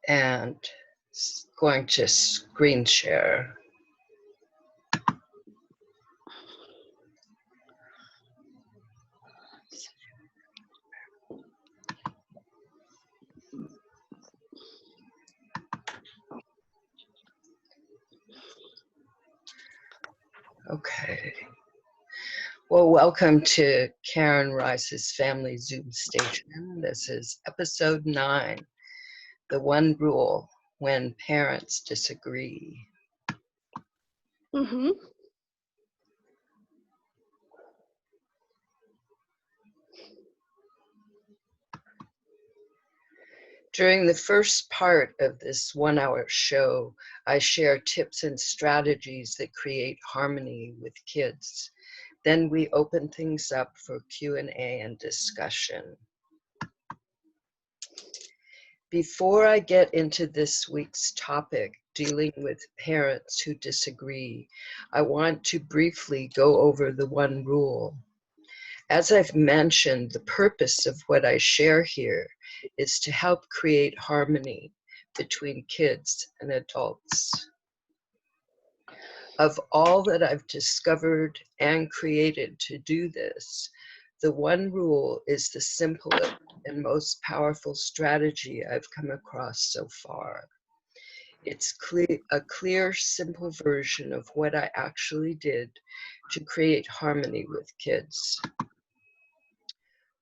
and going to screen share. Okay. Well, welcome to Karen Rice's Family Zoom Station. This is episode 9, The One Rule When Parents Disagree. During the first part of this 1-hour show, I share tips and strategies that create harmony with kids. Then we open things up for Q&A and discussion. Before I get into this week's topic, dealing with parents who disagree, I want to briefly go over the one rule. As I've mentioned, the purpose of what I share here is to help create harmony between kids and adults. Of all that I've discovered and created to do this, the one rule is the simplest and most powerful strategy I've come across so far. It's a clear, simple version of what I actually did to create harmony with kids.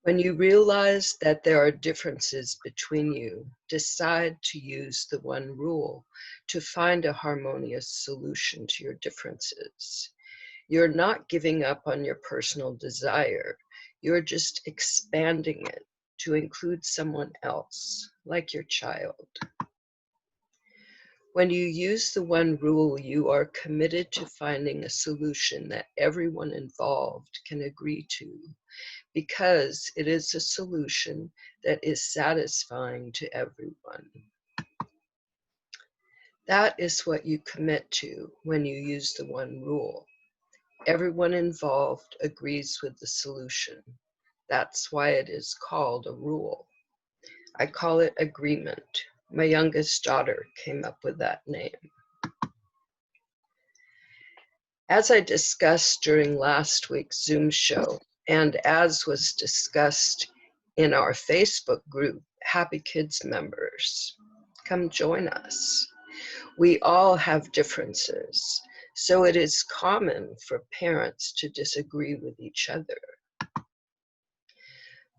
When you realize that there are differences between you, decide to use the one rule to find a harmonious solution to your differences. You're not giving up on your personal desire. You're just expanding it to include someone else, like your child. When you use the one rule, you are committed to finding a solution that everyone involved can agree to, because it is a solution that is satisfying to everyone. That is what you commit to when you use the one rule. Everyone involved agrees with the solution. That's why it is called a rule. I call it agreement. My youngest daughter came up with that name. As I discussed during last week's Zoom show, and as was discussed in our Facebook group, Happy Kids members, come join us. We all have differences, so it is common for parents to disagree with each other.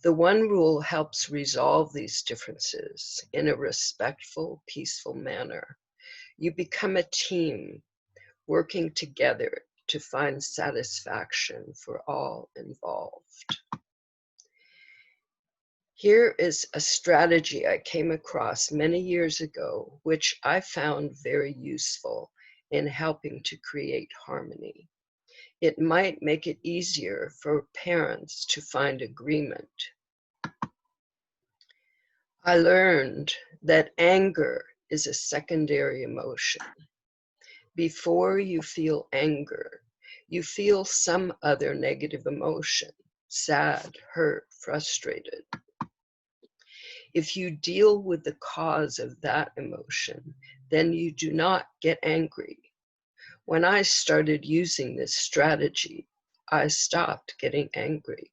The one rule helps resolve these differences in a respectful, peaceful manner. You become a team working together to find satisfaction for all involved. Here is a strategy I came across many years ago, which I found very useful in helping to create harmony. It might make it easier for parents to find agreement. I learned that anger is a secondary emotion. Before you feel anger, you feel some other negative emotion, sad, hurt, frustrated. If you deal with the cause of that emotion, then you do not get angry. When I started using this strategy, I stopped getting angry.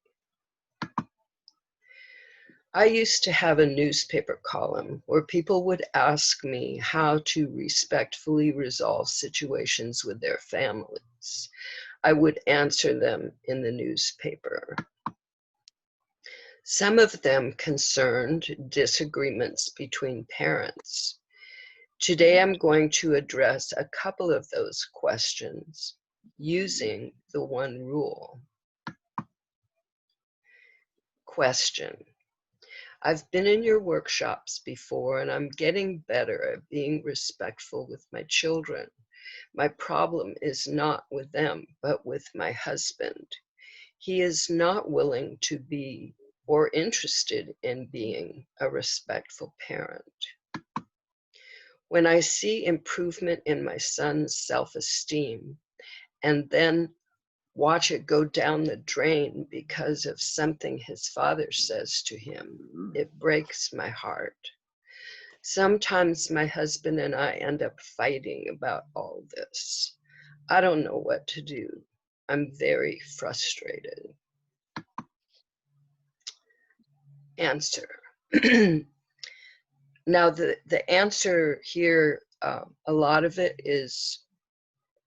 I used to have a newspaper column where people would ask me how to respectfully resolve situations with their families. I would answer them in the newspaper. Some of them concerned disagreements between parents. Today I'm going to address a couple of those questions using the one rule. Question. I've been in your workshops before, and I'm getting better at being respectful with my children. My problem is not with them, but with my husband. He is not willing to be or interested in being a respectful parent. When I see improvement in my son's self-esteem and then watch it go down the drain because of something his father says to him, it breaks my heart. Sometimes my husband and I end up fighting about all this. I don't know what to do. I'm very frustrated. Answer. Now, the answer here, a lot of it is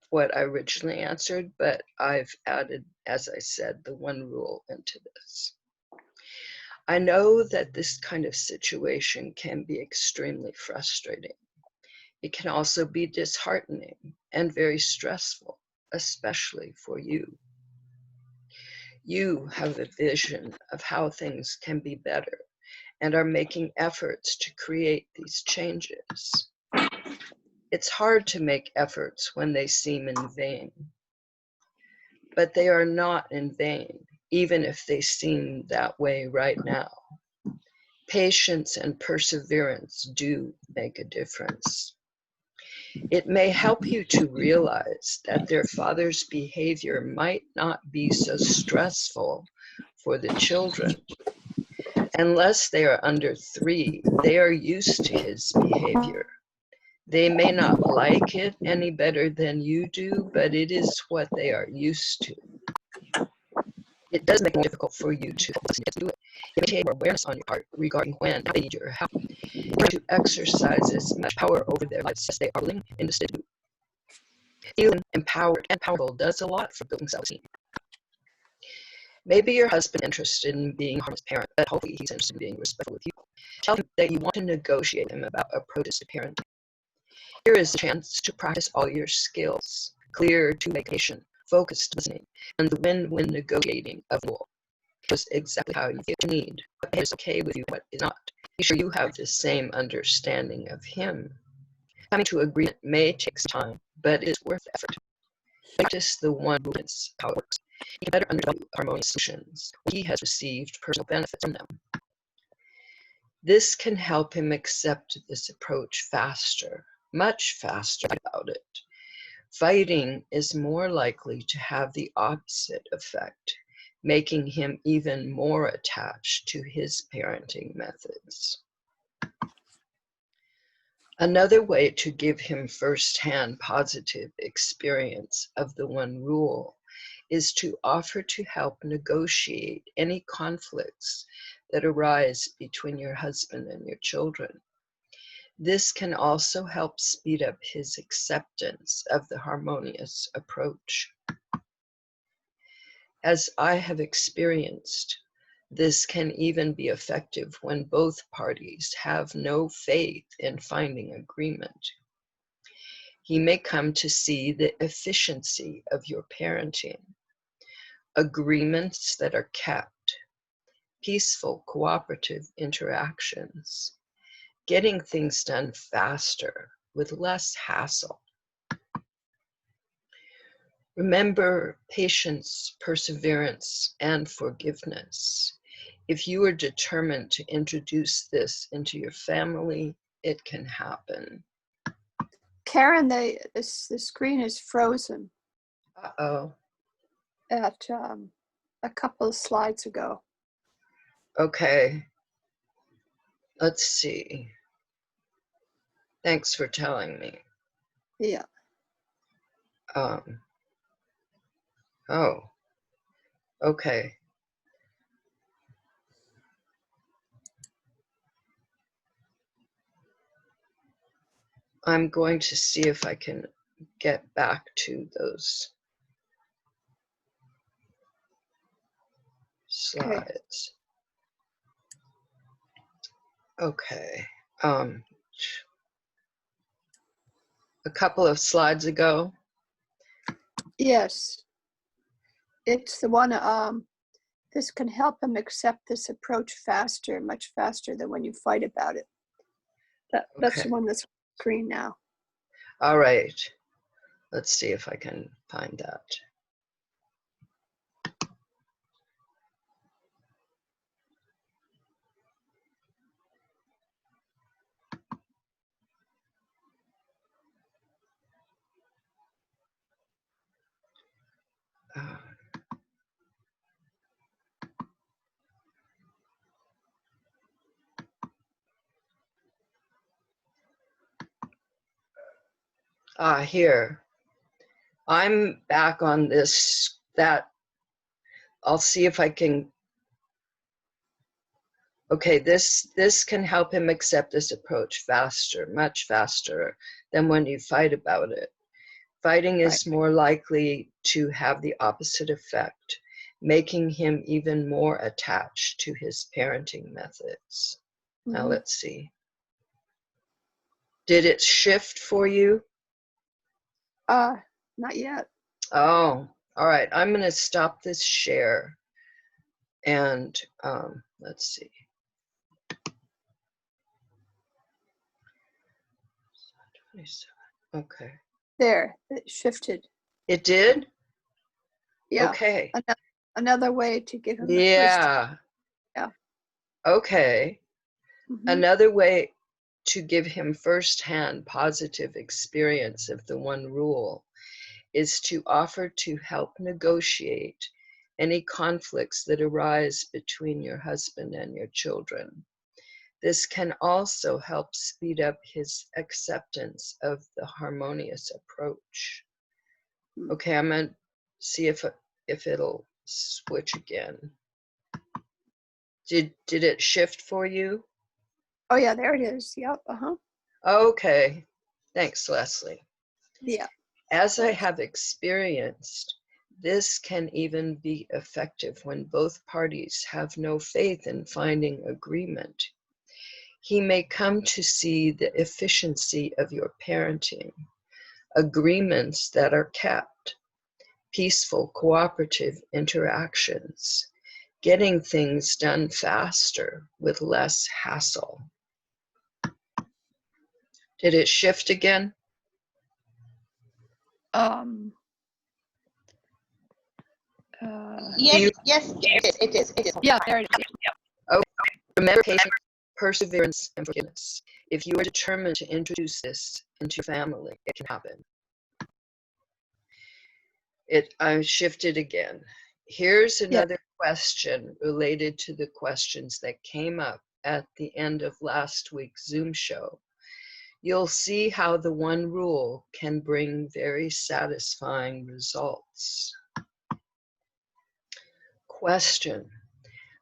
what I originally answered, but I've added, as I said, the one rule into this. I know that this kind of situation can be extremely frustrating. It can also be disheartening and very stressful, especially for you. You have a vision of how things can be better and are making efforts to create these changes. It's hard to make efforts when they seem in vain, but they are not in vain, even if they seem that way right now. Patience and perseverance do make a difference. It may help you to realize that their father's behavior might not be so stressful for the children. Unless they are under 3, they are used to his behavior. They may not like it any better than you do, but it is what they are used to. It does make it difficult for you to do it. It may take more awareness on your part regarding when they need your help. To exercise as much power over their lives as they are willing and to do. Feeling empowered and powerful does a lot for building self-esteem. Maybe your husband is interested in being a harmless parent, but hopefully he's interested in being respectful with you. Tell him that you want to negotiate him about approaches to parenting. Here is a chance to practice all your skills: clear, two-way communication, focused listening, and the win-win negotiating of the rule. Just exactly how you feel you need, what is okay with you, what is not. Be sure you have the same understanding of him. Coming to agreement may take some time, but it is worth the effort. Practice the one rule, how it works. He can better understand harmonious solutions. He has received personal benefits from them. This can help him accept this approach faster, much faster about it. Fighting is more likely to have the opposite effect, making him even more attached to his parenting methods. Another way to give him first-hand positive experience of the one rule is to offer to help negotiate any conflicts that arise between your husband and your children. This can also help speed up his acceptance of the harmonious approach. As I have experienced, this can even be effective when both parties have no faith in finding agreement. He may come to see the efficiency of your parenting, agreements that are kept, peaceful, cooperative interactions, getting things done faster with less hassle. Remember patience, perseverance, and forgiveness. If you are determined to introduce this into your family, it can happen. Karen, the screen is frozen. Uh-oh. At a couple of slides ago. Okay. Let's see. Thanks for telling me. Yeah. Oh. Okay. I'm going to see if I can get back to those slides. Okay. A couple of slides ago. Yes. It's the one, this can help him accept this approach faster, much faster than when you fight about it. That's Okay. the one that's on the screen now. All right. Let's see if I can find that. Here. I'm back on this, that, I'll see if I can, okay, this can help him accept this approach faster, much faster than when you fight about it. Fighting is more likely to have the opposite effect, making him even more attached to his parenting methods. Now let's see. Did it shift for you? Not yet. Oh, all right. I'm going to stop this share. And let's see. Okay. There, it shifted. It did? Yeah. Okay. Another way to give him Yeah. Yeah. Okay. Another way to give him firsthand positive experience of the one rule is to offer to help negotiate any conflicts that arise between your husband and your children. This can also help speed up his acceptance of the harmonious approach. Okay, I'm going to see if it'll switch again. Did it shift for you? Oh yeah, there it is. Yep. Okay. Thanks, Leslie. Yeah. As I have experienced, this can even be effective when both parties have no faith in finding agreement. He may come to see the efficiency of your parenting, agreements that are kept, peaceful, cooperative interactions, getting things done faster with less hassle. Did it shift again? Yes, it is. Yeah, there it is. Okay. Remember patience, perseverance, and forgiveness. If you are determined to introduce this into your family, it can happen. I shifted again. Here's another question related to the questions that came up at the end of last week's Zoom show. You'll see how the one rule can bring very satisfying results. Question: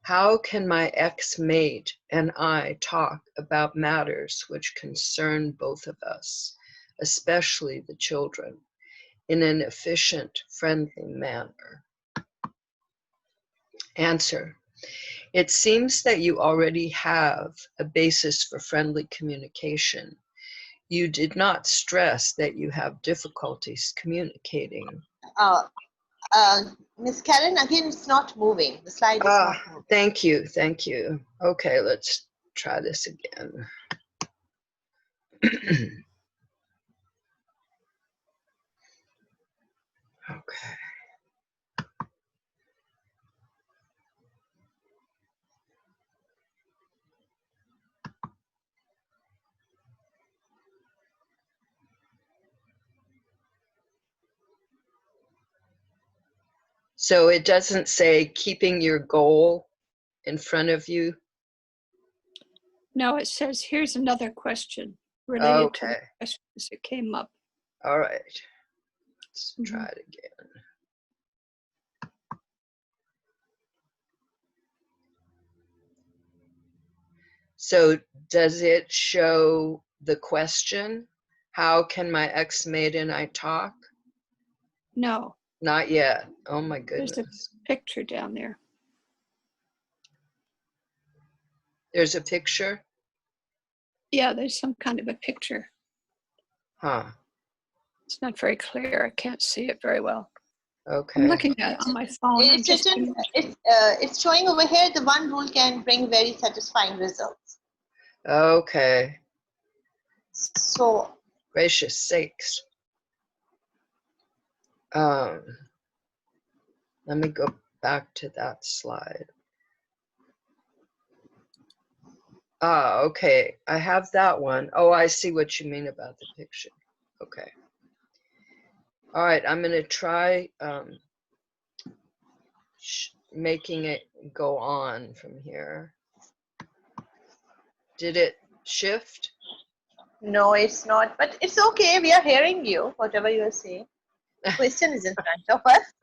how can my ex-mate and I talk about matters which concern both of us, especially the children, in an efficient, friendly manner? Answer: it seems that you already have a basis for friendly communication. You did not stress that you have difficulties communicating. Miss Karen, again, it's not moving. The slide is not moving. Thank you, thank you. Okay, let's try this again. Okay. So it doesn't say keeping your goal in front of you? No, it says, here's another question related to the questions that came up. All right. Let's try it again. So does it show the question? How can my ex-mate and I talk? No. Not yet. Oh my goodness. There's a picture down there. There's a picture? Yeah, there's some kind of a picture. Huh. It's not very clear. I can't see it very well. Okay. I'm looking at it on my phone. It's showing over here, the one rule can bring very satisfying results. Okay. So. Gracious sakes. Let me go back to that slide. Okay. I have that one. Oh, I see what you mean about the picture. Okay. All right. I'm going to try making it go on from here. Did it shift? No, it's not. But it's okay. We are hearing you, whatever you are saying. The question is in front of us.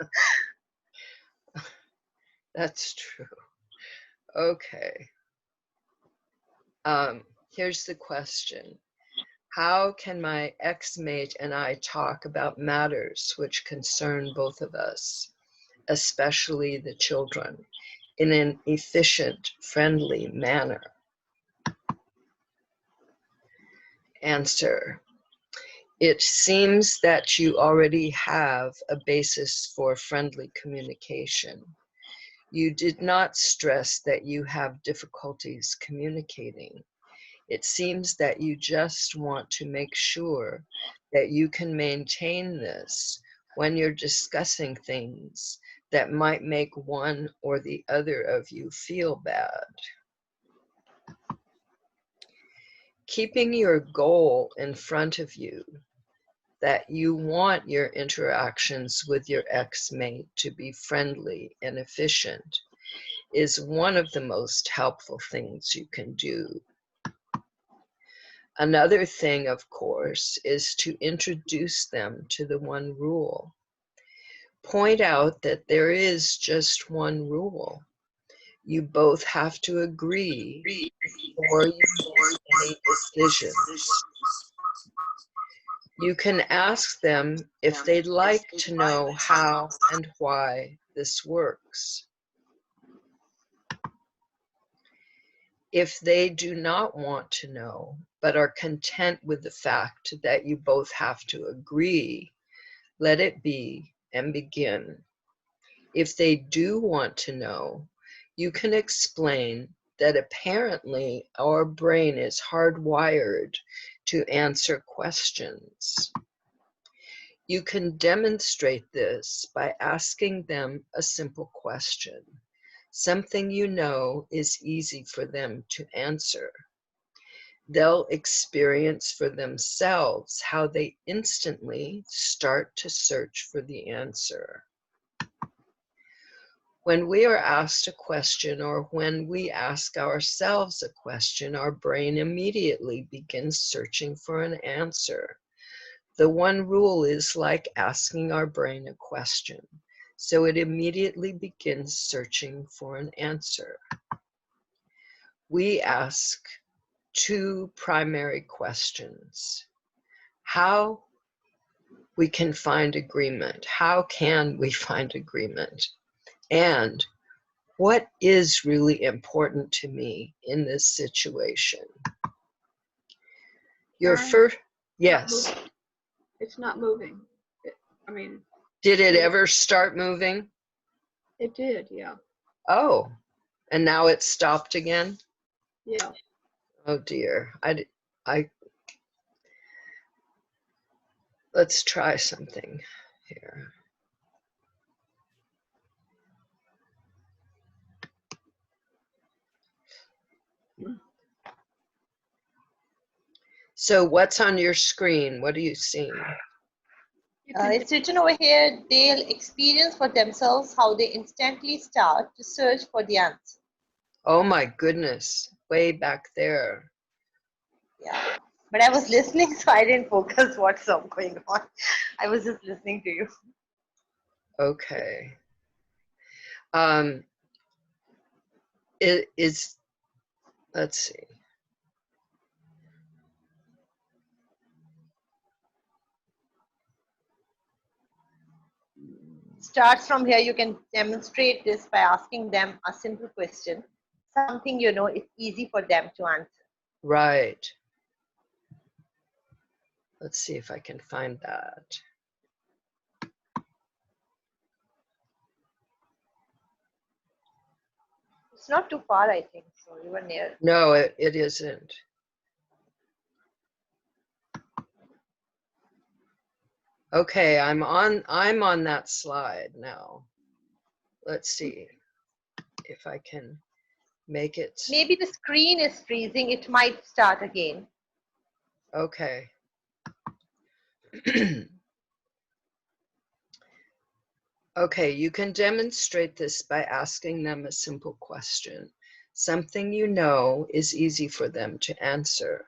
That's true. Okay. Here's the question. How can my ex-mate and I talk about matters which concern both of us, especially the children, in an efficient, friendly manner? Answer. It seems that you already have a basis for friendly communication. You did not stress that you have difficulties communicating. It seems that you just want to make sure that you can maintain this when you're discussing things that might make one or the other of you feel bad. Keeping your goal in front of you, that you want your interactions with your ex-mate to be friendly and efficient, is one of the most helpful things you can do. Another thing, of course, is to introduce them to the one rule. Point out that there is just one rule. You both have to agree before you make any decisions. You can ask them if they'd like to know how and why this works. If they do not want to know, but are content with the fact that you both have to agree, let it be and begin. If they do want to know, you can explain that apparently our brain is hardwired to answer questions. You can demonstrate this by asking them a simple question, something you know is easy for them to answer. They'll experience for themselves how they instantly start to search for the answer. When we are asked a question, or when we ask ourselves a question, our brain immediately begins searching for an answer. The one rule is like asking our brain a question, so it immediately begins searching for an answer. We ask two primary questions. How we can find agreement? How can we find agreement? And what is really important to me in this situation? Your first, yes. It's not moving. Did it ever start moving? It did, yeah. Oh, and now it's stopped again? Yeah. Oh dear. Let's try something here. So what's on your screen? What are you seeing? It's written over here, they'll experience for themselves how they instantly start to search for the answer. Oh my goodness, way back there. Yeah, but I was listening, so I didn't focus what's going on. I was just listening to you. Okay. It is, let's see. Starts from here, you can demonstrate this by asking them a simple question, something you know is easy for them to answer. Right. Let's see if I can find that. It's not too far, I think, so you were near. No, it isn't. Okay, I'm on that slide now. Let's see if I can make it. Maybe the screen is freezing, it might start again. Okay. Okay, you can demonstrate this by asking them a simple question, something you know is easy for them to answer.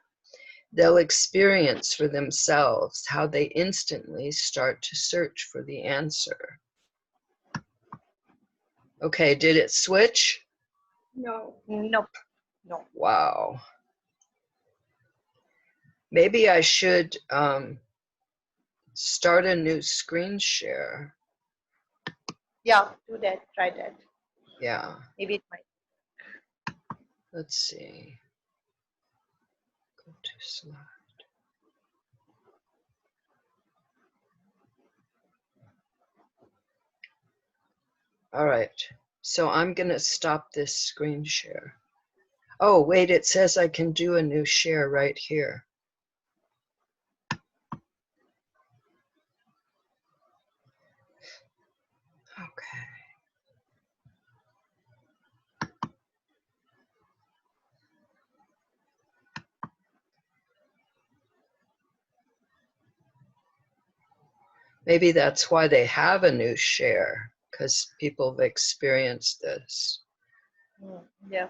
they'll experience for themselves how they instantly start to search for the answer. Okay, did it switch? No. Nope. No. Wow. Maybe I should start a new screen share. Yeah, do that. Try that. Yeah, Maybe it might. let's see. Go to slide. All right, so I'm gonna stop this screen share. Oh, wait, it says I can do a new share right here. Okay. Maybe that's why they have a new share, because people have experienced this. Yeah.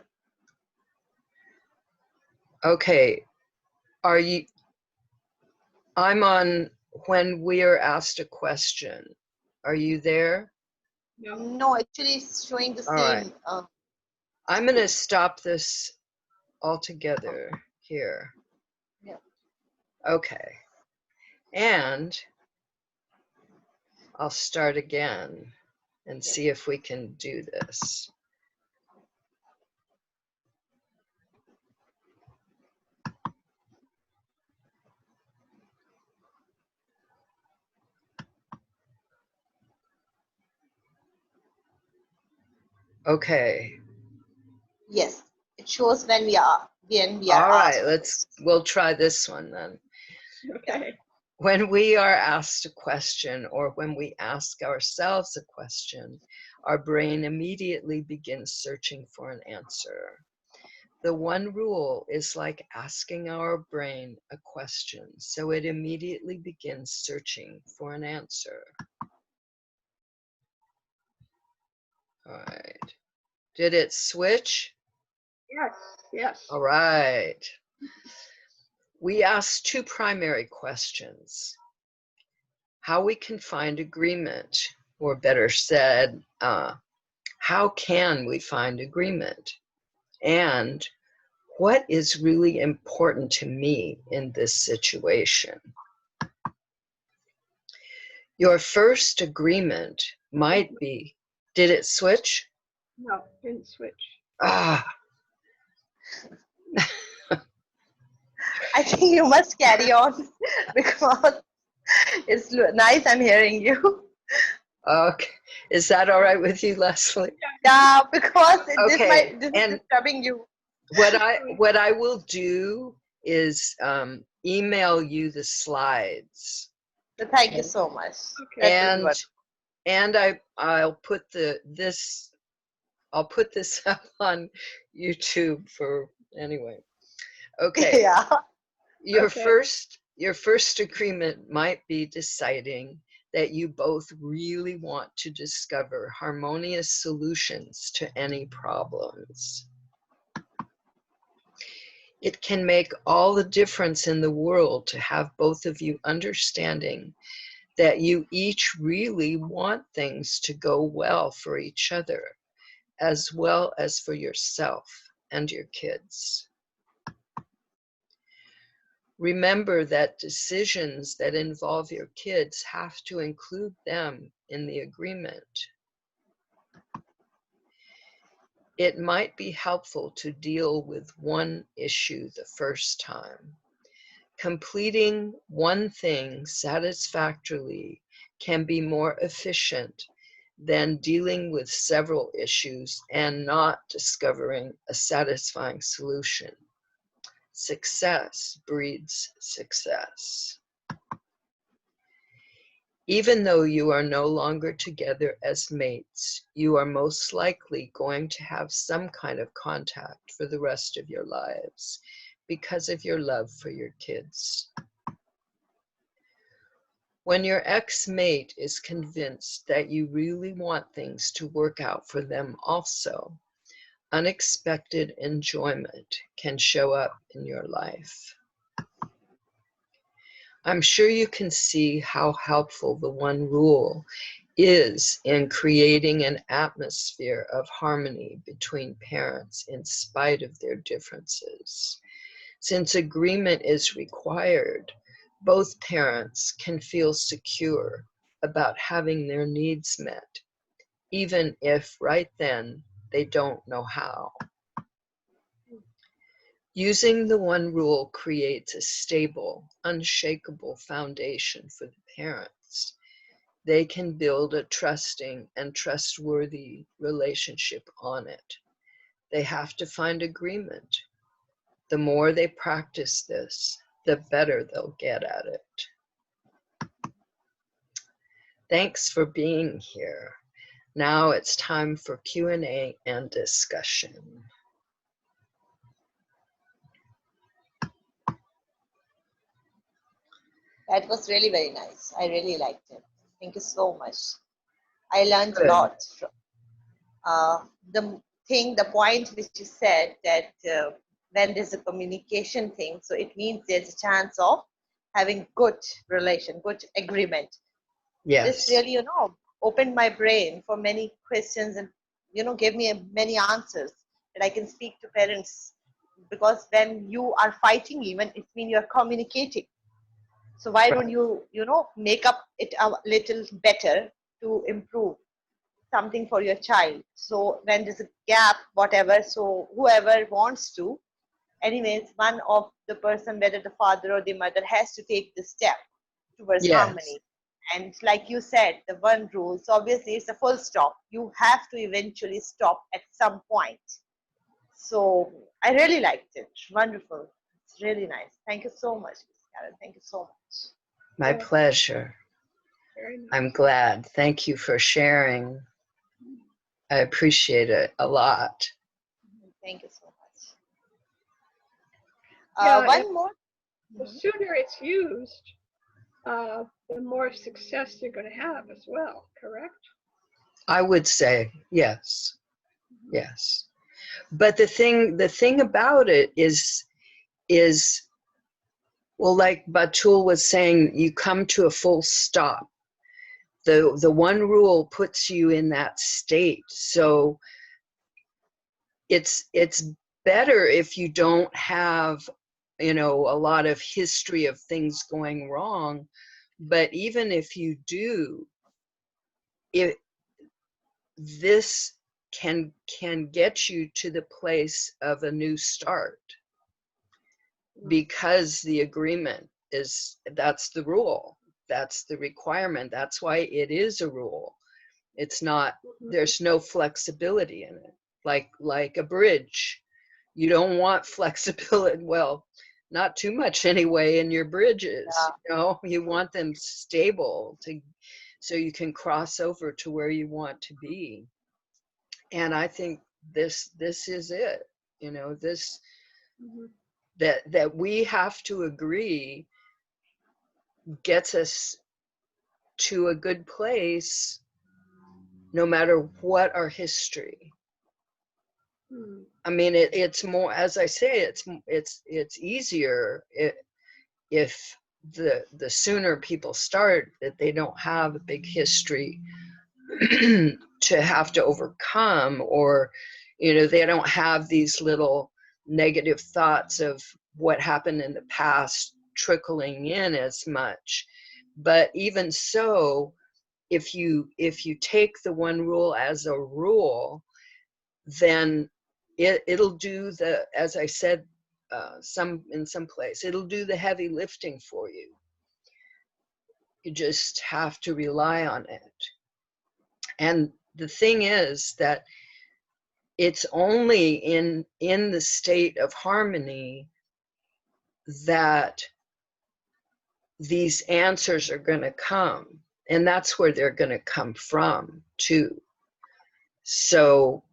Okay, I'm on when we are asked a question. Are you there? No, actually, it's showing the All right. same. I'm going to stop this altogether here. Yeah. Okay. And I'll start again and see if we can do this. Okay. Yes, it shows when we are All right, asked. we'll try this one then. Okay. When we are asked a question or when we ask ourselves a question, our brain immediately begins searching for an answer. The one rule is like asking our brain a question, so it immediately begins searching for an answer. All right. Did it switch? Yes. Yes. All right. We asked two primary questions. How we can find agreement, or better said, how can we find agreement? And what is really important to me in this situation? Your first agreement might be, did it switch? No, didn't switch. Ah, I think you must carry on because it's nice. I'm hearing you. okay. Is that all right with you, Leslie? Yeah, because Okay, this is and disturbing you. what I will do is email you the slides. So thank you so much. Okay. That will work. And I'll put this up on YouTube for anyway. Okay. Yeah. Your Okay. first agreement might be deciding that you both really want to discover harmonious solutions to any problems. It can make all the difference in the world to have both of you understanding that you each really want things to go well for each other, as well as for yourself and your kids. Remember that decisions that involve your kids have to include them in the agreement. It might be helpful to deal with one issue the first time. Completing one thing satisfactorily can be more efficient than dealing with several issues and not discovering a satisfying solution. Success breeds success. Even though you are no longer together as mates, you are most likely going to have some kind of contact for the rest of your lives because of your love for your kids. When your ex-mate is convinced that you really want things to work out for them also, unexpected enjoyment can show up in your life. I'm sure you can see how helpful the one rule is in creating an atmosphere of harmony between parents in spite of their differences. Since agreement is required, both parents can feel secure about having their needs met, even if right then they don't know how. Using the one rule creates a stable, unshakable foundation for the parents. They can build a trusting and trustworthy relationship on it. They have to find agreement. The more they practice this, the better they'll get at it. Thanks for being here. Now it's time for Q&A and discussion. That was really very nice. I really liked it. Thank you so much. I learned a Good. lot. The point which you said that when there's a communication thing, so it means there's a chance of having good relation, good agreement. Yes. This really, opened my brain for many questions and, gave me many answers that I can speak to parents, because when you are fighting, even it means you're communicating. So why don't you, make up it a little better to improve something for your child? So when there's a gap, whatever, so whoever wants to, anyways, one of the person, whether the father or the mother, has to take the step towards harmony. And like you said, the one rule, so obviously it's a full stop. You have to eventually stop at some point. So I really liked it. Wonderful. It's really nice. Thank you so much, Ms. Karen. Thank you so much. My pleasure. Very nice. I'm glad. Thank you for sharing. I appreciate it a lot. Thank you so much. One more. The sooner it's used, the more success you're going to have as well, correct? I would say yes. Yes. But the thing about it is, well, like Batool was saying, you come to a full stop. The one rule puts you in that state. So it's better if you don't have, a lot of history of things going wrong. But even if you do, this can get you to the place of a new start, because the agreement that's the rule, that's the requirement, that's why it is a rule. It's not, there's no flexibility in it, like a bridge. You don't want flexibility, well, not too much anyway, in your bridges. You want them stable so you can cross over to where you want to be. And I think this is it, this that we have to agree gets us to a good place, no matter what our history. I mean, it's more, as I say, it's easier if the sooner people start, that they don't have a big history to have to overcome, or they don't have these little negative thoughts of what happened in the past trickling in as much. But even so, if you take the one rule as a rule, then it'll do the, as I said, in some place, it'll do the heavy lifting for you. You just have to rely on it. And the thing is that it's only in the state of harmony that these answers are going to come, and that's where they're going to come from too. So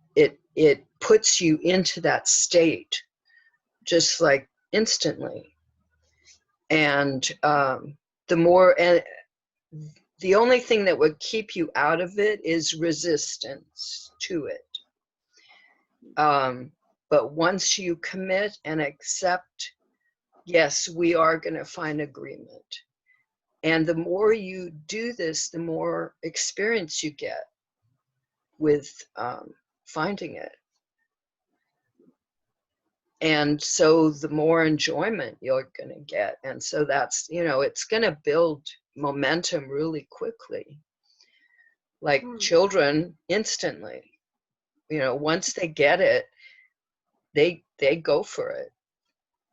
it puts you into that state just like instantly. And the only thing that would keep you out of it is resistance to it. But once you commit and accept, yes, we are going to find agreement. And the more you do this, the more experience you get with finding it. And so the more enjoyment you're going to get. And so that's, you know, it's going to build momentum really quickly. Like children, instantly, you know, once they get it, they go for it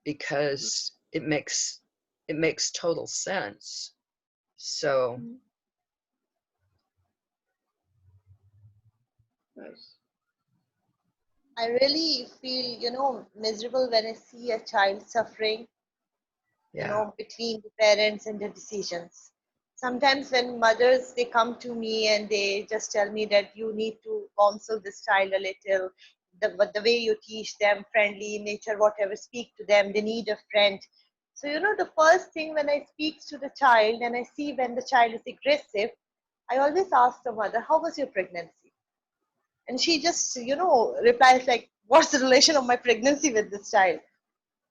because it makes total sense. So Nice. I really feel, miserable when I see a child suffering, yeah, between the parents and the decisions. Sometimes when mothers, they come to me and they just tell me that you need to counsel this child a little, the way you teach them, friendly nature, whatever, speak to them, they need a friend. So, the first thing when I speak to the child and I see when the child is aggressive, I always ask the mother, how was your pregnancy? And she just, replies like, what's the relation of my pregnancy with this child?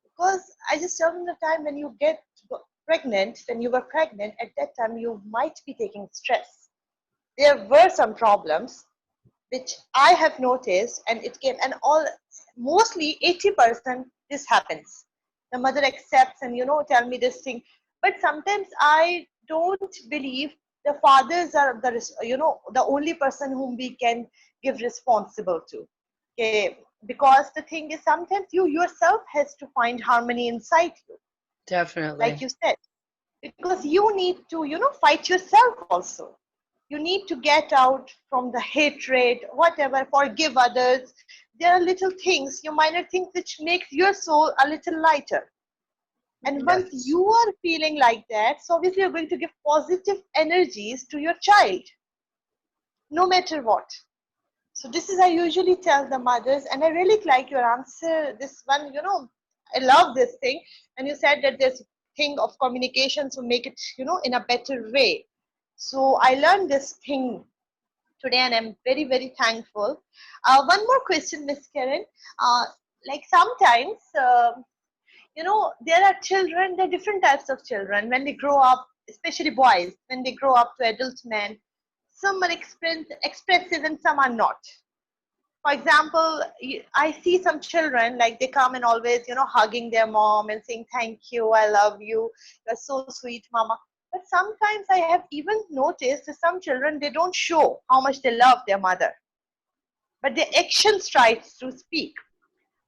Because I just tell them the time when you get pregnant, when you were pregnant, at that time you might be taking stress. There were some problems which I have noticed, and it came, and mostly 80% this happens. The mother accepts and tell me this thing, but sometimes I don't believe the fathers are the only person whom we can give responsible to. Okay, because the thing is sometimes you yourself has to find harmony inside you, like definitely. you said, because you need to fight yourself also. You need to get out from the hatred, whatever, forgive others. There are little things, your minor things, which makes your soul a little lighter. And once Yes, you are feeling like that, so obviously you're going to give positive energies to your child, no matter what. So this is I usually tell the mothers, and I really like your answer. This one, I love this thing. And you said that there's thing of communication, so make it, in a better way. So I learned this thing today, and I'm very, very thankful. One more question, Miss Karen. Like sometimes, there are children, there are different types of children. When they grow up, especially boys, when they grow up to adult men, some are expressive and some are not. For example, I see some children, like they come and always, hugging their mom and saying, thank you, I love you, you're so sweet, mama. But sometimes I have even noticed that some children, they don't show how much they love their mother, but their actions try to speak.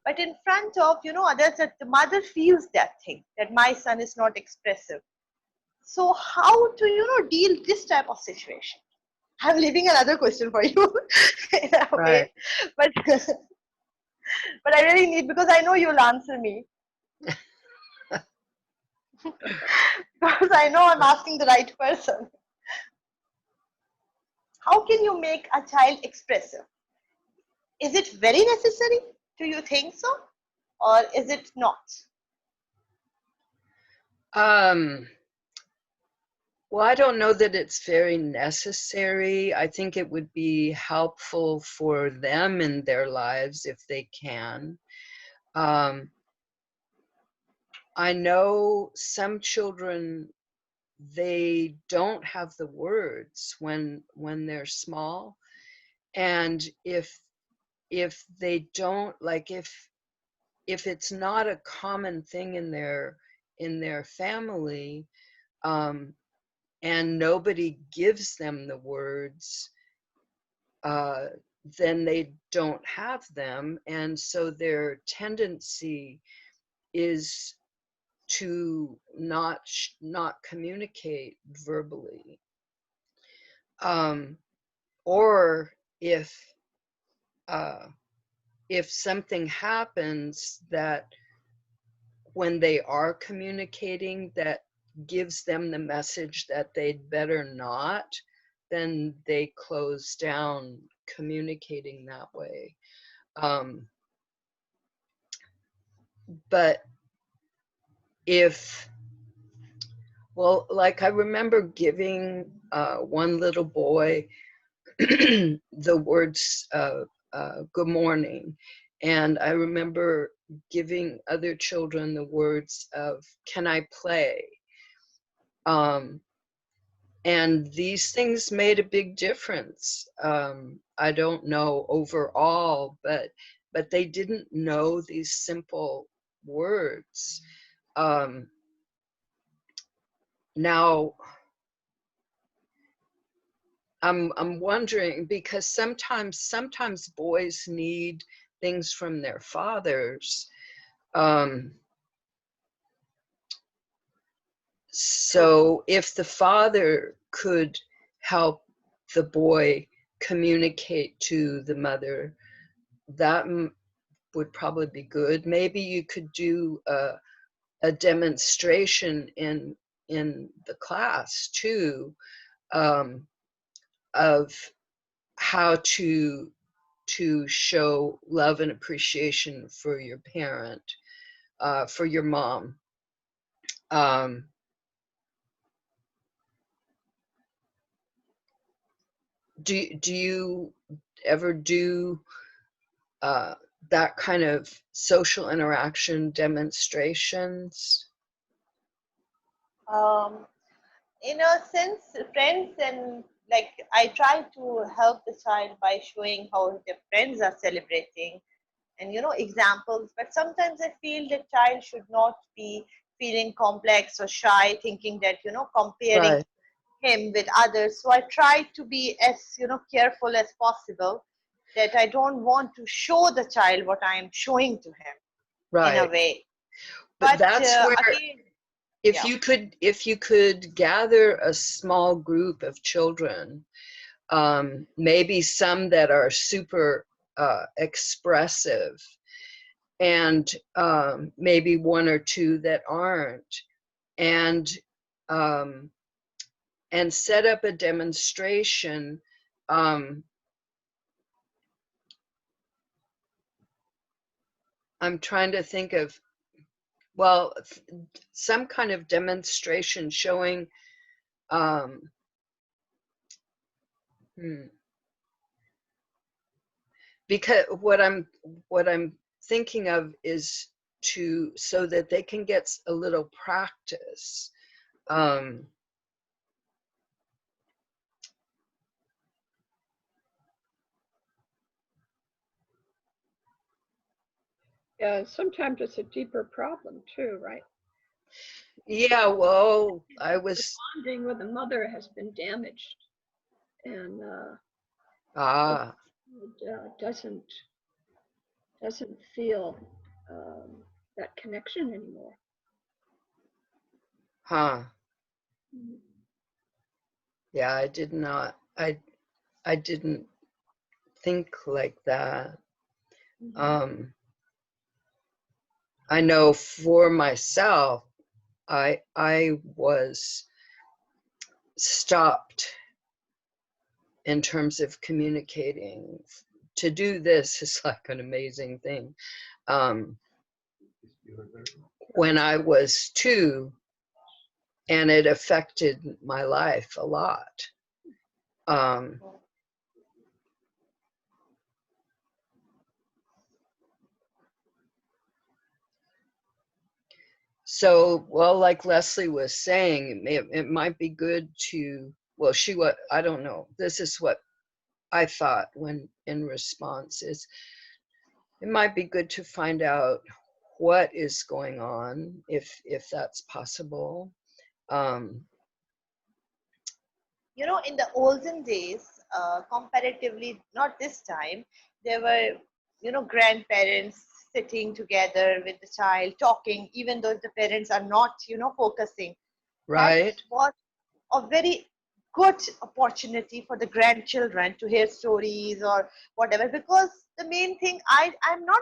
But in front of, others, that the mother feels that thing, that my son is not expressive. So how to, deal this type of situation? I'm leaving another question for you in a right. way, but but I really need, because I know you'll answer me, because I know I'm asking the right person. How can you make a child expressive? Is it very necessary? Do you think so? Or is it not? Um, well, I don't know that it's very necessary. I think it would be helpful for them in their lives if they can. Um, I know some children, they don't have the words when they're small, and if they don't, like, if it's not a common thing in their family, and nobody gives them the words, then they don't have them, and so their tendency is to not communicate verbally. Or uh, if something happens that when they are communicating that gives them the message that they'd better not, then they close down communicating that way. But well, like I remember giving one little boy the words good morning. And I remember giving other children the words of, can I play? and these things made a big difference. I don't know overall, but they didn't know these simple words. Now I'm wondering, because sometimes boys need things from their fathers. So if the father could help the boy communicate to the mother, that would probably be good. Maybe you could do a demonstration in the class too, of how to show love and appreciation for your parent, for your mom. Do you ever do that kind of social interaction demonstrations? In a sense, friends, and like I try to help the child by showing how their friends are celebrating and examples, but sometimes I feel the child should not be feeling complex or shy, thinking that comparing Right, him with others. So I try to be as careful as possible, that I don't want to show the child what I am showing to him in a right. way. But But that's where, again, if yeah. you could gather a small group of children, maybe some that are super expressive, and maybe one or two that aren't, and set up a demonstration. I'm trying to think of, well, some kind of demonstration showing, because what I'm thinking of is so that they can get a little practice. Yeah, sometimes it's a deeper problem too, right? Yeah, well, I was, Bonding with the mother has been damaged, and ah, it doesn't feel that connection anymore. huh. Mhm. Yeah, I did not, I didn't think like that. Mhm. I know for myself, I was stopped in terms of communicating. To do this is like an amazing thing. When I was 2, and it affected my life a lot. So, well, like Leslie was saying, it might be good to, well, I don't know, this is what I thought when in response is, it might be good to find out what is going on, if that's possible. In the olden days, comparatively, not this time, there were, grandparents sitting together with the child, talking, even though the parents are not, focusing. That Right, was a very good opportunity for the grandchildren to hear stories or whatever, because the main thing, I'm not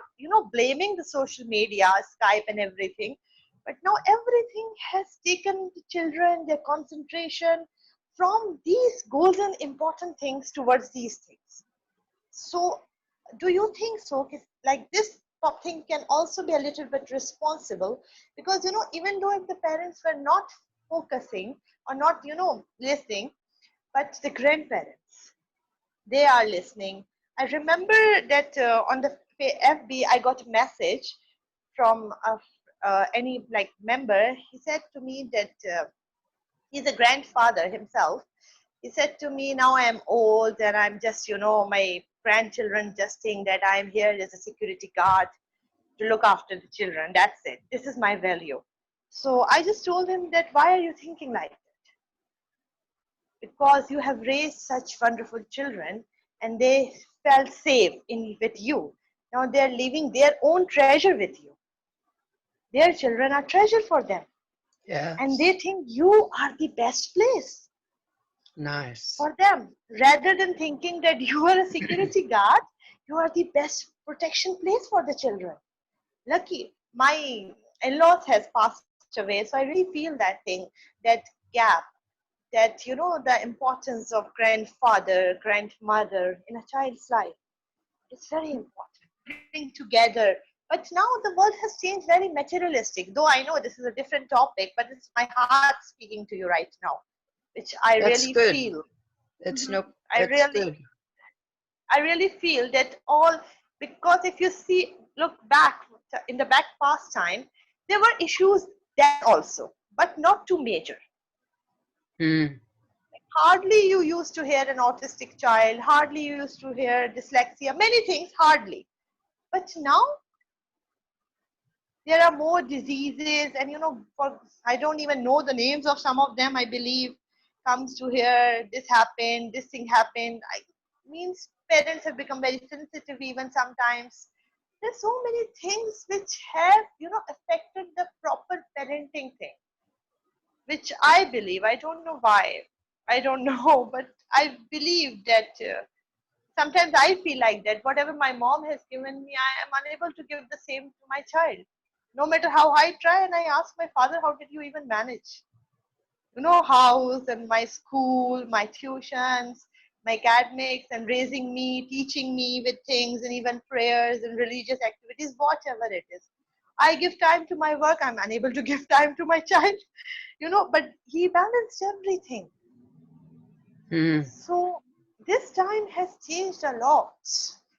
blaming the social media, Skype and everything, but now everything has taken the children, their concentration from these golden important things towards these things. So do you think so, like this thing can also be a little bit responsible, because even though if the parents were not focusing or not listening, but the grandparents, they are listening. I remember that on the FB I got a message from any like member. He said to me that He's a grandfather himself. He said to me, now I am old and I'm just, my grandchildren just think that I'm here as a security guard to look after the children. That's it. This is my value. So I just told him that, why are you thinking like that? Because you have raised such wonderful children and they felt safe with you. Now they're leaving their own treasure with you. Their children are treasure for them. Yeah. And they think you are the best place Nice. for them. Rather than thinking that you are a security guard, you are the best protection place for the children. Lucky, my in-laws has passed away, so I really feel that thing, that gap, that, the importance of grandfather, grandmother in a child's life. It's very important. Bring together. But now the world has changed very materialistic. Though I know this is a different topic, but it's my heart speaking to you right now, which I That's really good. feel. It's I good. really feel that all, because if you look back in the back past time, there were issues then also, but not too major. Mm. Hardly you used to hear an autistic child, hardly you used to hear dyslexia, many things, hardly. But now there are more diseases, and I don't even know the names of some of them. I believe comes to here, this happened, this thing happened. Means parents have become very sensitive even sometimes. There's so many things which have affected the proper parenting thing, which I believe, I don't know why, I don't know, but I believe that sometimes I feel like that whatever my mom has given me, I am unable to give the same to my child. No matter how I try, and I ask my father, how did you even manage? House and my school, my tuitions, my academics, and raising me, teaching me with things, and even prayers and religious activities, whatever it is. I give time to my work, I'm unable to give time to my child, but he balanced everything. Mm. So this time has changed a lot.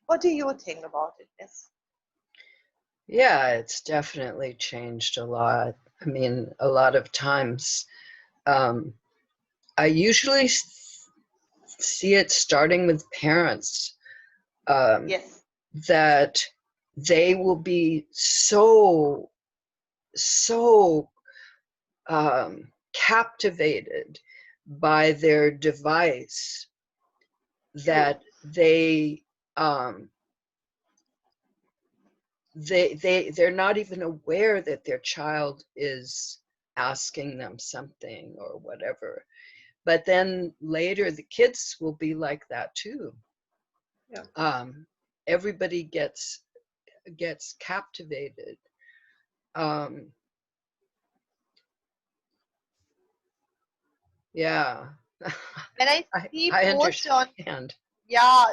What do you think about it, Miss? Yeah, it's definitely changed a lot. I mean, a lot of times, I usually see it starting with parents, Yes. that they will be so captivated by their device that they're not even aware that their child is asking them something or whatever. But then later the kids will be like that too. Yeah. Everybody gets captivated. Yeah. When I see I posts on, understand. yeah,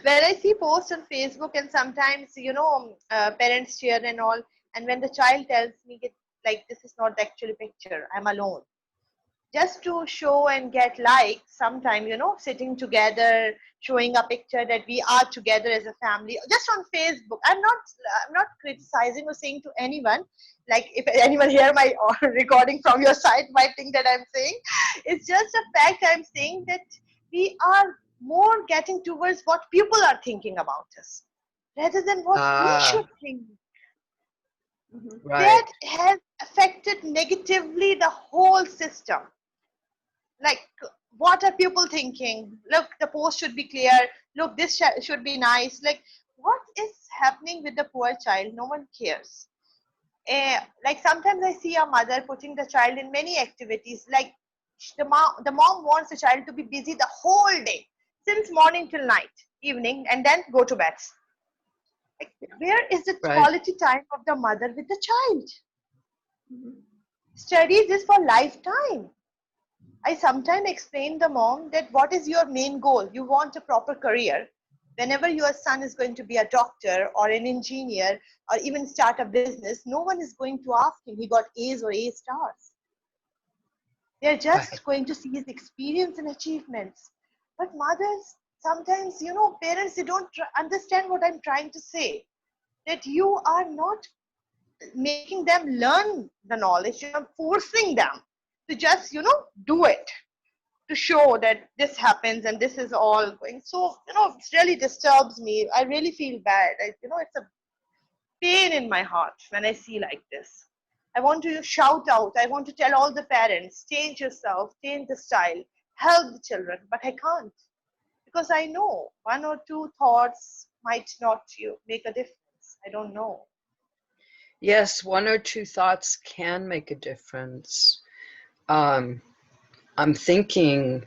when I see posts on Facebook, and sometimes parents share and all, and when the child tells me like, this is not the actual picture, I'm alone, just to show and get likes, sometime sitting together, showing a picture that we are together as a family, just on Facebook. I'm not criticizing or saying to anyone, like, if anyone hear my recording from your side might think that I'm saying, it's just a fact. I'm saying that we are more getting towards what people are thinking about us rather than what we should think. Right. That has affected negatively the whole system. Like, what are people thinking? Look, the post should be clear. Look, this should be nice. Like, what is happening with the poor child? No one cares. Like, sometimes I see a mother putting the child in many activities. Like, the mom wants the child to be busy the whole day, since morning till night, evening, and then go to bed. Like, where is the Right. quality time of the mother with the child? Studies is for lifetime. I sometimes explain the mom that, what is your main goal? You want a proper career. Whenever your son is going to be a doctor or an engineer or even start a business, no one is going to ask him he got A's or A stars. They're just going to see his experience and achievements. But mothers, sometimes, parents, they don't understand what I'm trying to say. That you are not making them learn the knowledge, you're forcing them to just, do it, to show that this happens and this is all going. So, it really disturbs me. I really feel bad. It's a pain in my heart when I see like this. I want to shout out. I want to tell all the parents, change yourself, change the style, help the children, but I can't, because I know one or two thoughts might not make a difference. I don't know. Yes, one or two thoughts can make a difference. I'm thinking,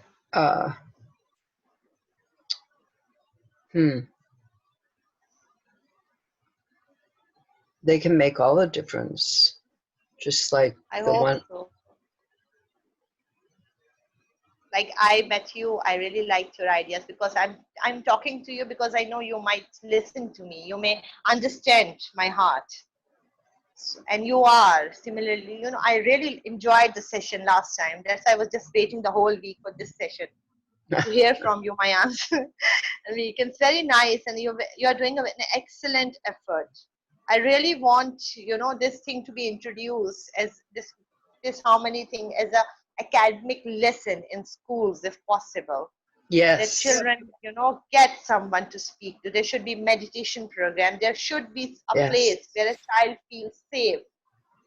they can make all the difference. Just like I the hope one. so. Like, I met you, I really liked your ideas, because I'm talking to you because I know you might listen to me. You may understand my heart. And you are similarly, I really enjoyed the session last time. That's why I was just waiting the whole week for this session to hear from you my answer. And it's very nice, and you are doing an excellent effort. I really want, this thing to be introduced as this harmony thing as a academic lesson in schools, if possible. That Yes. children, get someone to speak to. There should be meditation program. There should be a Yes. place where a child feels safe,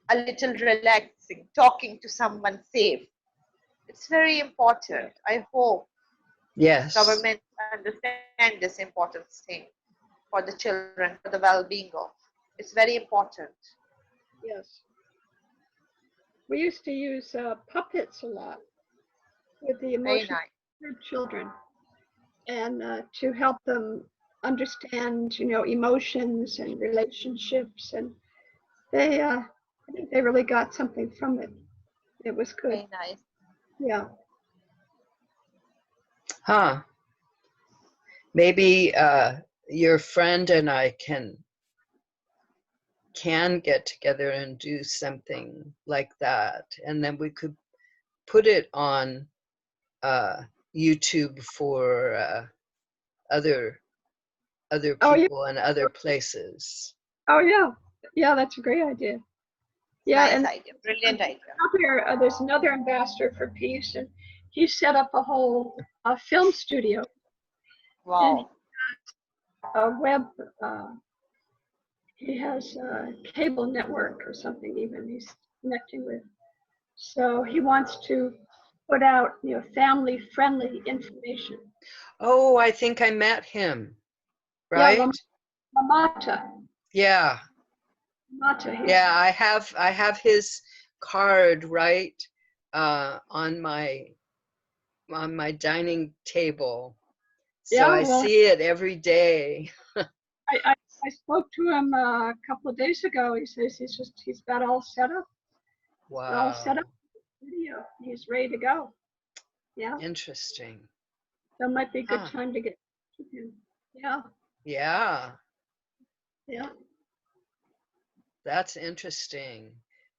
a little relaxing, talking to someone safe. It's very important. I hope Yes. government understand this important thing for the children, for the well-being of. It's very important. Yes. We used to use puppets a lot with the Very emotional nice. children, and to help them understand, emotions and relationships, and they, I think they really got something from it. It was good. Very nice. Yeah. Huh. Maybe your friend and I can get together and do something like that, and then we could put it on YouTube for other people and other places. Oh yeah, yeah, that's a great idea. Yeah, Nice and idea. Brilliant idea. there's another ambassador for peace, and he set up a whole film studio. Wow. And a web. He has a cable network or something even he's connecting with. So he wants to put out, family-friendly information. Oh, I think I met him, right? Yeah, Lamata. Yeah. Lamata. Yeah, I have his card right on my dining table. So Yeah, I well, see it every day. I spoke to him a couple of days ago. He says he's got all set up. Wow. All set up. Video. He's ready to go. Yeah. Interesting. That might be a good time to get to him. Yeah. Yeah. Yeah. That's interesting.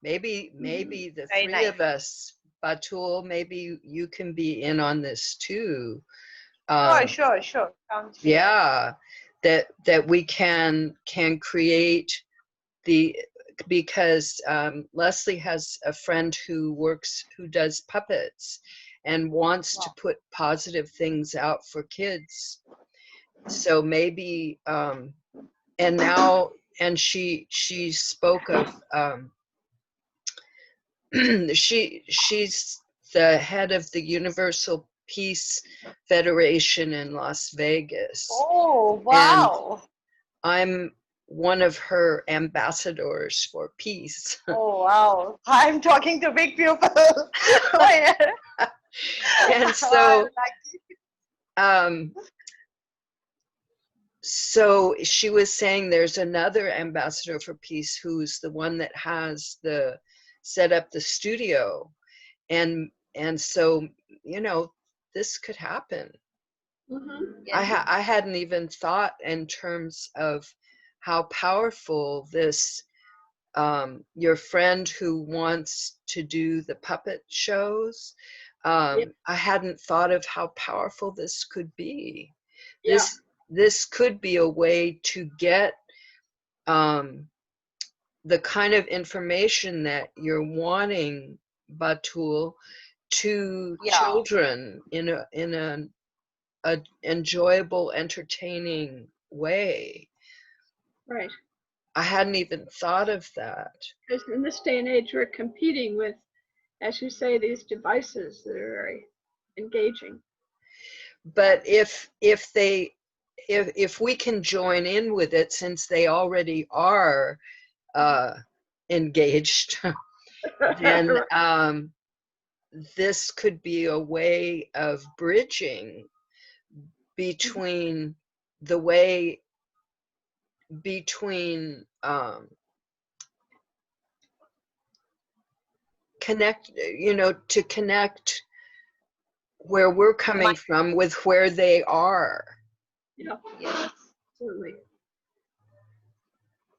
Maybe the Very three nice. of us, Batool, maybe you can be in on this too. Sure. Sounds fair. Yeah, that we can create because Leslie has a friend who does puppets and wants to put positive things out for kids. So maybe and she spoke of she's the head of the Universal Peace Federation in Las Vegas. Oh, wow. And I'm one of her ambassadors for peace. Oh, wow. I'm talking to big people. Oh, yeah. And so so she was saying there's another ambassador for peace who's the one that has set up the studio, and so this could happen. Mm-hmm. Yes. I hadn't even thought in terms of how powerful this your friend who wants to do the puppet shows, I hadn't thought of how powerful this could be. Yeah. This could be a way to get the kind of information that you're wanting Batool, to Yeah. children in a enjoyable, entertaining way. Right. I hadn't even thought of that. Because in this day and age, we're competing with, as you say, these devices that are very engaging. But if we can join in with it, since they already are engaged, then this could be a way of bridging between the way between connect, to connect where we're coming from with where they are. Yeah, Yes. absolutely.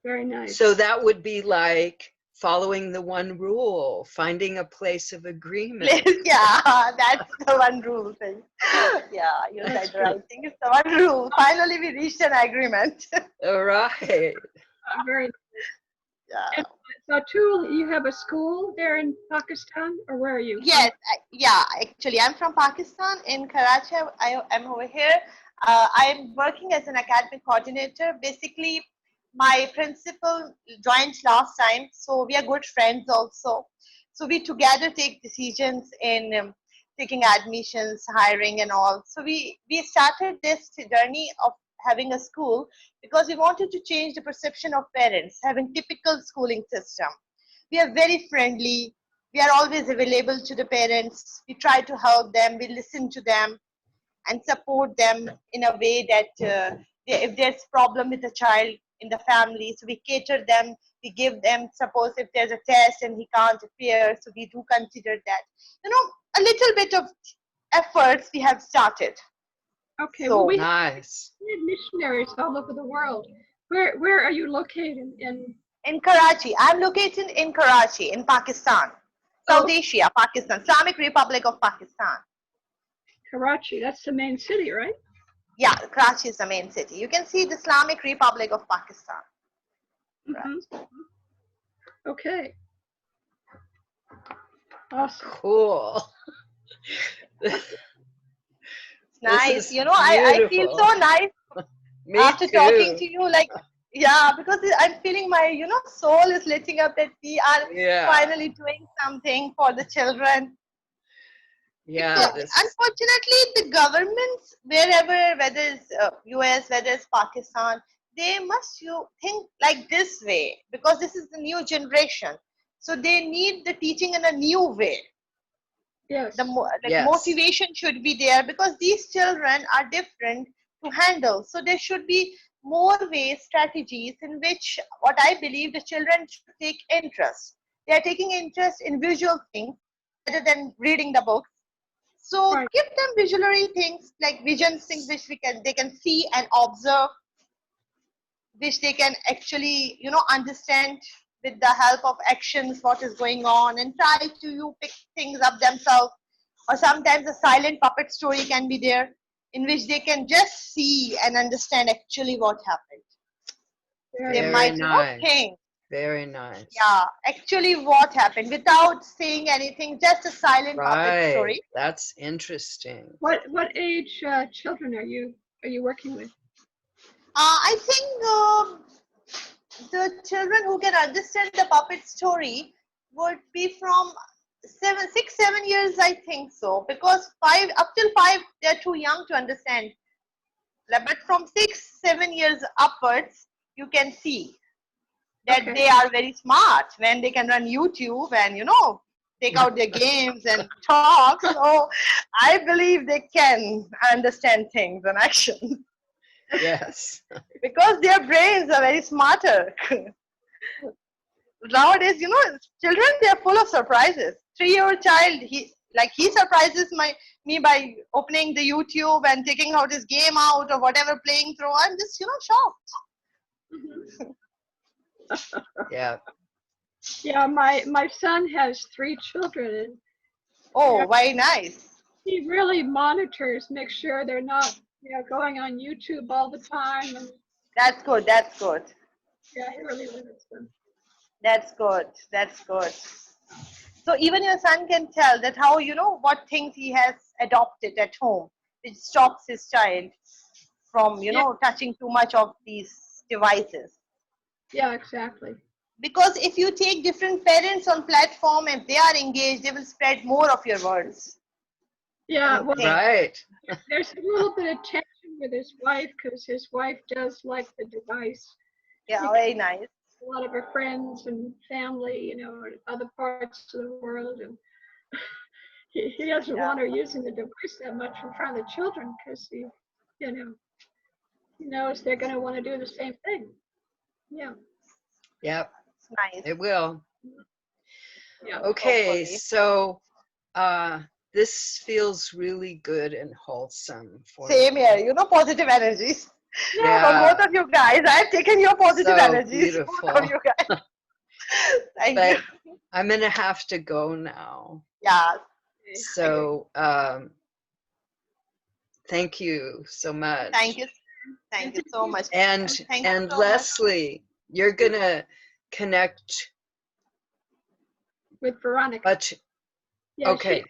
Very nice. So that would be like following the one rule, finding a place of agreement. Yeah, that's the one rule thing. Yeah, you said the right thing. It's the one rule. Finally, we reached an agreement. All right. Very nice. Yeah. And Batool, you have a school there in Pakistan, or where are you? Yes, yeah, actually, I'm from Pakistan in Karachi. I'm over here. I'm working as an academic coordinator. Basically, my principal joined last time, so we are good friends also. So we together take decisions in taking admissions, hiring, and all. So we started this journey of having a school because we wanted to change the perception of parents having typical schooling system. We are very friendly. We are always available to the parents. We try to help them. We listen to them and support them in a way that if there's problem with a child in the family, so we cater them. We give them, suppose if there's a test and he can't appear, so we do consider that. A little bit of efforts we have started. Okay, So, well, we Nice. have missionaries all over the world. Where are you located in Karachi, I'm located in Karachi, in Pakistan, South Asia, Pakistan, Islamic Republic of Pakistan. Karachi? That's the main city, right? Yeah, Karachi is the main city. You can see the Islamic Republic of Pakistan. Mm-hmm. Okay. Awesome. Cool. It's nice. I feel beautiful. so nice Me after too. talking to you. Like, yeah, because I'm feeling my, soul is lighting up that we are finally doing something for the children. Yeah. So, unfortunately, the governments, whether it's US, whether it's Pakistan, they must think like this way because this is the new generation. So they need the teaching in a new way. Yes. Motivation should be there because these children are different to handle. So there should be more ways, strategies in which what I believe the children should take interest. They are taking interest in visual things rather than reading the books. So give them visually things like visions, things which they can see and observe, which they can actually, understand with the help of actions what is going on and try to pick things up themselves. Or sometimes a silent puppet story can be there in which they can just see and understand actually what happened. They might think. Very nice. Yeah, actually what happened without saying anything, just a silent puppet story. That's interesting. What age children are you working with? I think the children who can understand the puppet story would be from 6, 7 years, I think so, because up till 5 they're too young to understand. But from 6, 7 years upwards, you can see that they are very smart when they can run YouTube and take out their games and talk. So I believe they can understand things in action. Yes. Because their brains are very smarter. Nowadays, children, they're full of surprises. 3-year-old child, he surprises me by opening the YouTube and taking out his game out or whatever playing through. I'm just, shocked. Yeah. Yeah, my son has 3 children. Oh, very nice. He really monitors, makes sure they're not, going on YouTube all the time. And that's good. That's good. Yeah, he really limits them. That's good. That's good. So even your son can tell that how, what things he has adopted at home, which stops his child from, touching too much of these devices. Yeah, exactly. Because if you take different parents on platform, if they are engaged, they will spread more of your words. Yeah, well, Right. there's a little bit of tension with his wife because his wife does like the device. Yeah, very nice. A lot of her friends and family, in other parts of the world, and he doesn't want her using the device that much in front of the children because he knows they're going to want to do the same thing. Yeah. Yep. It's nice. It will. Yeah. Okay, Hopefully. so this feels really good and wholesome for Same me. here, positive energies. Yeah. From Yeah, both of you guys, I've taken your positive so energies. Both beautiful. of you guys. Thank But you. I'm gonna have to go now. Yeah. So thank you so much. Thank you. Thank you so much. And Thank you so much. Leslie, you're gonna connect, With Veronica. but Yeah, okay.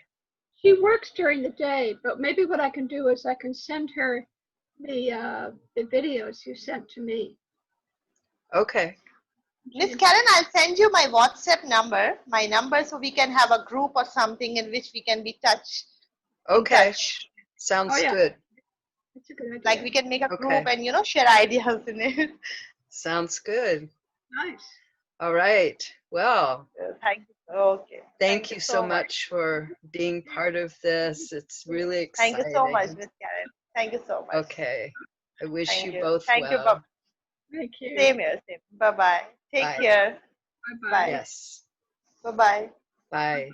She works during the day, but maybe what I can do is I can send her the videos you sent to me. Okay. Miss Karen, I'll send you my WhatsApp number, so we can have a group or something in which we can be in Okay. touch. Sounds Oh, yeah. good. That's a good idea. Like we can make a Okay. group and share ideas in it. Sounds good. Nice. All right. Well, Thank you. Okay. thank you so much for being part of this. It's really Thank you exciting. so much, Miss Karen. Thank you so much. Okay. I wish Thank you you. both Thank you. well. Thank you. Same here. Same. Bye bye. Take Bye. care. Bye-bye. Bye. Yes. Bye bye. Bye.